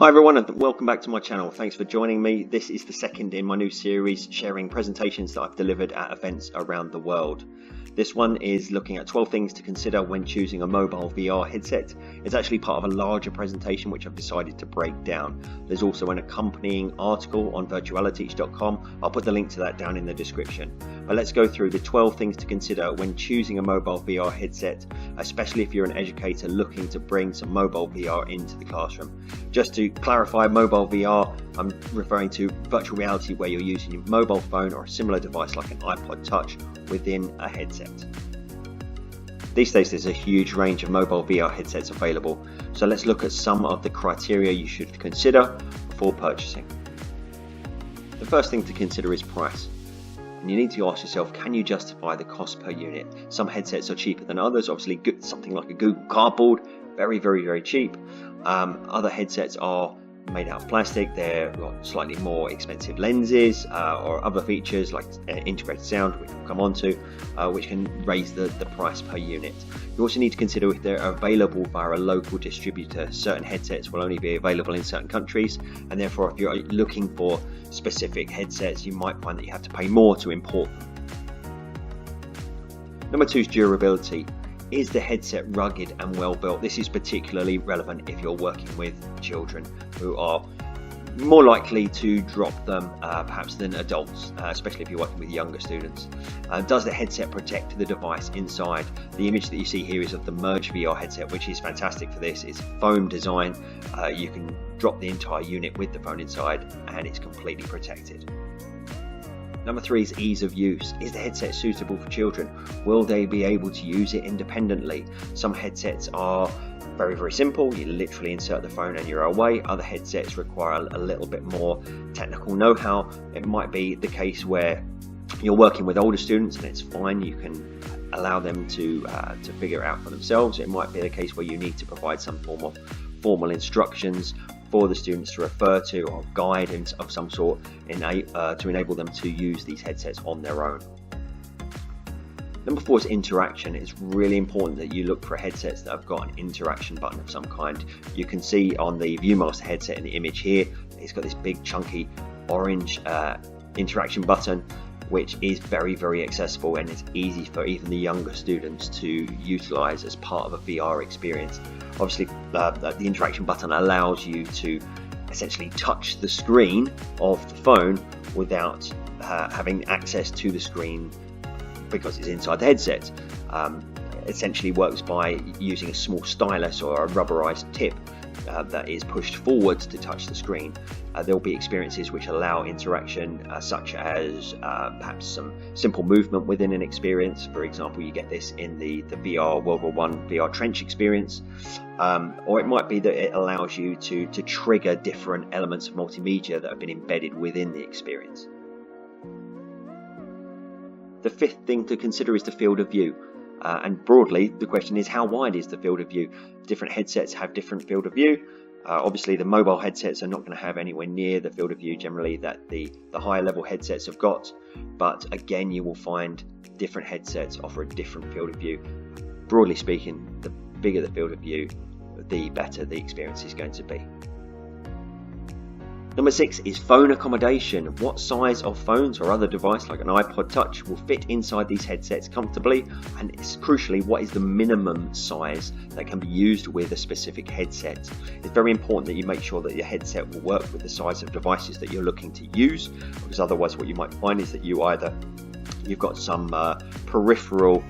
Hi everyone and welcome back to my channel. Thanks for joining me. This is the second in my new series sharing presentations that I've delivered at events around the world. This one is looking at 12 things to consider when choosing a mobile VR headset. It's actually part of a larger presentation which I've decided to break down. There's also an accompanying article on VirtualiTeach.com. I'll put the link to that down in the description. But let's go through the 12 things to consider when choosing a mobile VR headset, especially if you're an educator looking to bring some mobile VR into the classroom. Just to clarify, mobile VR, I'm referring to virtual reality where you're using your mobile phone or a similar device like an iPod Touch within a headset. These days there's a huge range of mobile VR headsets available, so let's look at some of the criteria you should consider before purchasing. The first thing to consider is price. And you need to ask yourself, can you justify the cost per unit? Some headsets are cheaper than others. Obviously, something like a Google Cardboard, very cheap. Other headsets are made out of plastic. They've got slightly more expensive lenses or other features like integrated sound, which we'll come on to, which can raise the price per unit. You also need to consider if they're available via a local distributor. Certain headsets will only be available in certain countries, and therefore if you're looking for specific headsets, you might find that you have to pay more to import them. Number 2 is durability. Is the headset rugged and well built? This is particularly relevant if you're working with children who are more likely to drop them perhaps than adults, especially if you're working with younger students. Does the headset protect the device inside? The image that you see here is of the Merge VR headset, which is fantastic for this. It's foam design. You can drop the entire unit with the phone inside and it's completely protected. Number 3 is ease of use. Is the headset suitable for children? Will they be able to use it independently? Some headsets are very simple. You literally insert the phone and you're away. Other headsets require a little bit more technical know-how. It might be the case where you're working with older students and it's fine. You can allow them to figure it out for themselves. It might be the case where you need to provide some form of formal instructions for the students to refer to, or guidance of some sort to enable them to use these headsets on their own. Number 4 is interaction. It's really important that you look for headsets that have got an interaction button of some kind. You can see on the Viewmaster headset in the image here, it's got this big chunky orange interaction button, which is very accessible, and it's easy for even the younger students to utilize as part of a VR experience. Obviously, the interaction button allows you to essentially touch the screen of the phone without having access to the screen because it's inside the headset. Essentially works by using a small stylus or a rubberized tip that is pushed forwards to touch the screen. There will be experiences which allow interaction, such as perhaps some simple movement within an experience. For example, you get this in the VR World War I VR trench experience, or it might be that it allows you to trigger different elements of multimedia that have been embedded within the experience. The 5th thing to consider is the field of view. And broadly, the question is, how wide is the field of view? Different headsets have different field of view. Obviously, the mobile headsets are not going to have anywhere near the field of view generally that the higher level headsets have got. But again, you will find different headsets offer a different field of view. Broadly speaking, the bigger the field of view, the better the experience is going to be. Number 6 is phone accommodation. What size of phones or other device like an iPod Touch will fit inside these headsets comfortably, and it's crucially, what is the minimum size that can be used with a specific headset. It's very important that you make sure that your headset will work with the size of devices that you're looking to use, because otherwise what you might find is that you've got some peripheral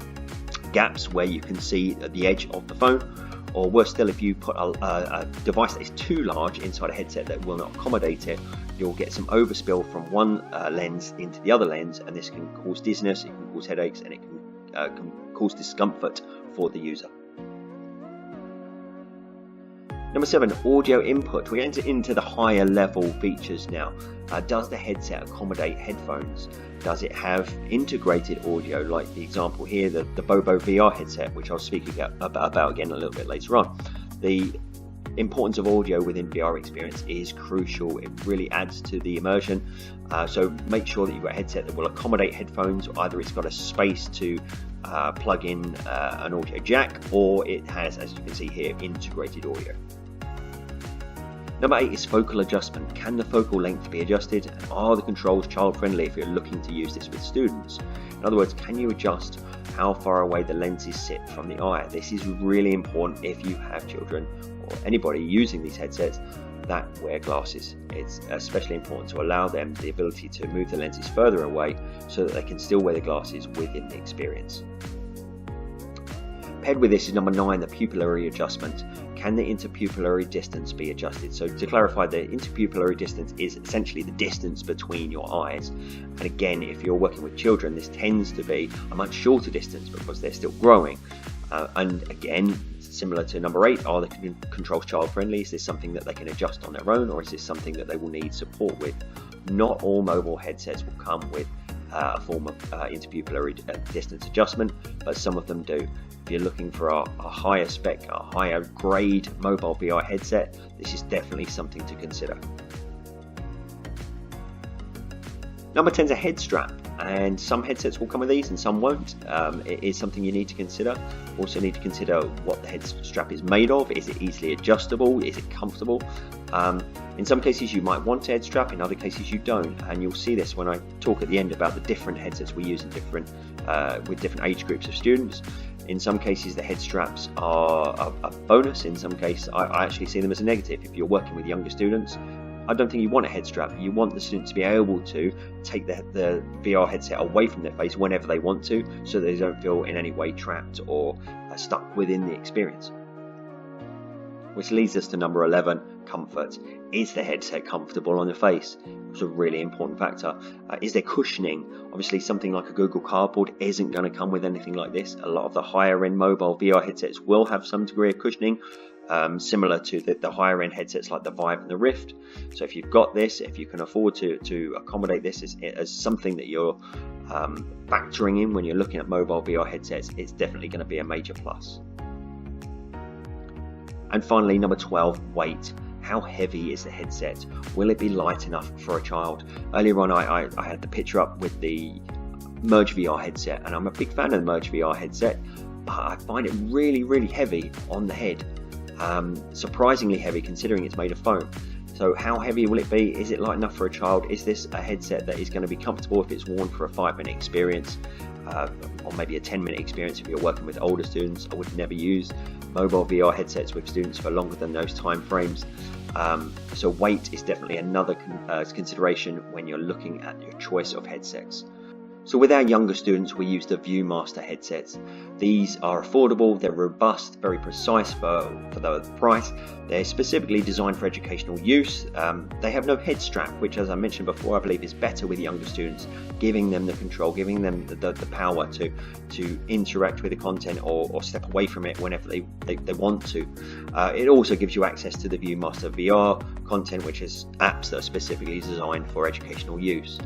gaps where you can see the edge of the phone. Or worse still, if you put a device that is too large inside a headset that will not accommodate it, you'll get some overspill from one lens into the other lens, and this can cause dizziness, it can cause headaches, and it can cause discomfort for the user. Number 7, audio input. We enter into the higher level features now. Does the headset accommodate headphones? Does it have integrated audio, like the example here, the Bobo VR headset, which I'll speak about again a little bit later on. The importance of audio within VR experience is crucial. It really adds to the immersion. So make sure that you've got a headset that will accommodate headphones. Either it's got a space to plug in an audio jack, or it has, as you can see here, integrated audio. Number 8 is focal adjustment. Can the focal length be adjusted, and are the controls child friendly if you're looking to use this with students? In other words, can you adjust how far away the lenses sit from the eye? This is really important if you have children or anybody using these headsets that wear glasses. It's especially important to allow them the ability to move the lenses further away so that they can still wear the glasses within the experience. Paired with this is number 9, the pupillary adjustment. Can the interpupillary distance be adjusted? So to clarify, the interpupillary distance is essentially the distance between your eyes. And again, if you're working with children, this tends to be a much shorter distance because they're still growing. And again, similar to number 8, are the controls child friendly? Is this something that they can adjust on their own, or is this something that they will need support with? Not all mobile headsets will come with a form of interpupillary distance adjustment, but some of them do. If you're looking for a higher spec, a higher grade mobile VR headset, this is definitely something to consider. Number 10 is a head strap, and some headsets will come with these and some won't. It is something you need to consider. Also need to consider what the head strap is made of. Is it easily adjustable? Is it comfortable? In some cases you might want a head strap, in other cases you don't, and you'll see this when I talk at the end about the different headsets we use in with different age groups of students. In some cases the head straps are a bonus. In some cases I actually see them as a negative. If you're working with younger students, I don't think you want a head strap. You want the student to be able to take the VR headset away from their face whenever they want to, so they don't feel in any way trapped or stuck within the experience. Which leads us to number 11, comfort. Is the headset comfortable on the face? It's a really important factor. Is there cushioning? Obviously something like a Google Cardboard isn't going to come with anything like this. A lot of the higher end mobile VR headsets will have some degree of cushioning, similar to the higher end headsets like the Vive and the Rift. So if you've got this, if you can afford to accommodate this as something that you're factoring in when you're looking at mobile VR headsets, it's definitely going to be a major plus. And finally, number 12, weight. How heavy is the headset? Will it be light enough for a child? Earlier on I had the picture up with the Merge VR headset, and I'm a big fan of the Merge VR headset, but I find it really, really heavy on the head. Surprisingly heavy considering it's made of foam. So how heavy will it be? Is it light enough for a child? Is this a headset that is going to be comfortable if it's worn for a 5-minute experience, or maybe a 10-minute experience if you're working with older students? I would never use mobile VR headsets with students for longer than those time frames. So weight is definitely another consideration when you're looking at your choice of headsets. So with our younger students, we use the Viewmaster headsets. These are affordable, they're robust, very precise for the price. They're specifically designed for educational use. They have no head strap, which, as I mentioned before, I believe is better with younger students, giving them the control, giving them the power to interact with the content or step away from it whenever they want to. It also gives you access to the Viewmaster VR content, which is apps that are specifically designed for educational use.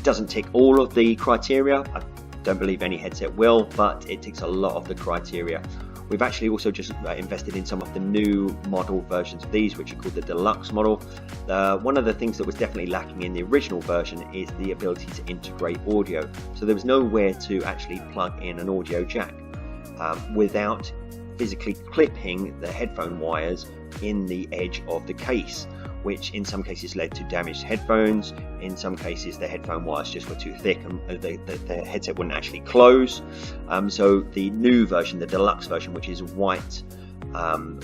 Doesn't tick all of the criteria. I don't believe any headset will, but it ticks a lot of the criteria. We've actually also just invested in some of the new model versions of these, which are called the Deluxe model. One of the things that was definitely lacking in the original version is the ability to integrate audio. So there was nowhere to actually plug in an audio jack without physically clipping the headphone wires in the edge of the case, which in some cases led to damaged headphones. In some cases the headphone wires just were too thick and the headset wouldn't actually close. So the new version, the Deluxe version, which is white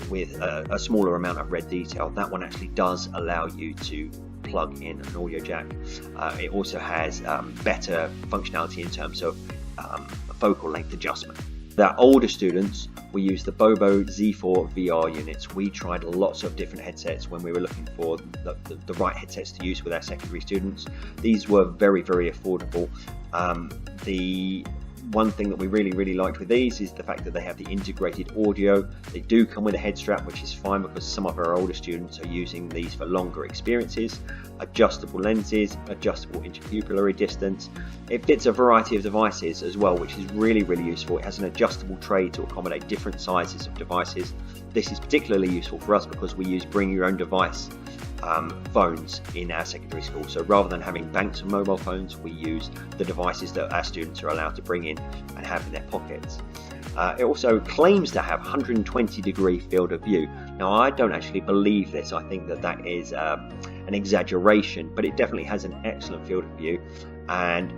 with a smaller amount of red detail, that one actually does allow you to plug in an audio jack. It also has better functionality in terms of focal length adjustment. The older students, we use the Bobo Z4 VR units. We tried lots of different headsets when we were looking for the right headsets to use with our secondary students. These were very, very affordable. The one thing that we really liked with these is the fact that they have the integrated audio. They do come with a head strap, which is fine because some of our older students are using these for longer experiences. Adjustable lenses, adjustable interpupillary distance. It fits a variety of devices as well, which is really useful. It has an adjustable tray to accommodate different sizes of devices. This is particularly useful for us because we use bring your own device phones in our secondary school. So rather than having banks of mobile phones, we use the devices that our students are allowed to bring in and have in their pockets. It also claims to have 120-degree field of view. Now, I don't actually believe this. I think that that is an exaggeration, but it definitely has an excellent field of view. And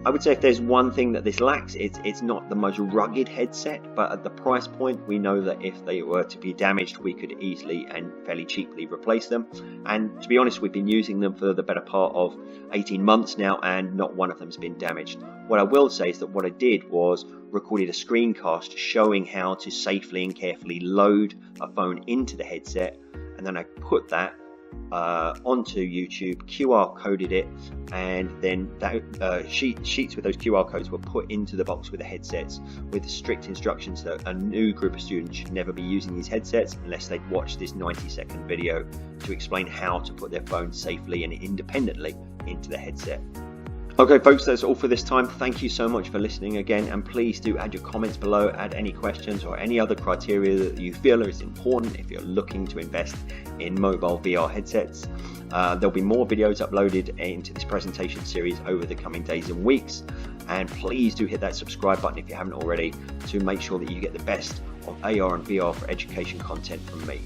I would say if there's one thing that this lacks, it's not the most rugged headset, but at the price point, we know that if they were to be damaged, we could easily and fairly cheaply replace them. And to be honest, we've been using them for the better part of 18 months now, and not one of them has been damaged. What I will say is that what I did was recorded a screencast showing how to safely and carefully load a phone into the headset, and then I put that onto YouTube, QR coded it, and then that sheets with those QR codes were put into the box with the headsets, with strict instructions that a new group of students should never be using these headsets unless they've watched this 90-second video to explain how to put their phone safely and independently into the headset. Okay folks, that's all for this time. Thank you so much for listening again, and please do add your comments below, add any questions or any other criteria that you feel is important if you're looking to invest in mobile VR headsets. There'll be more videos uploaded into this presentation series over the coming days and weeks, and please do hit that subscribe button if you haven't already to make sure that you get the best of AR and VR for education content from me.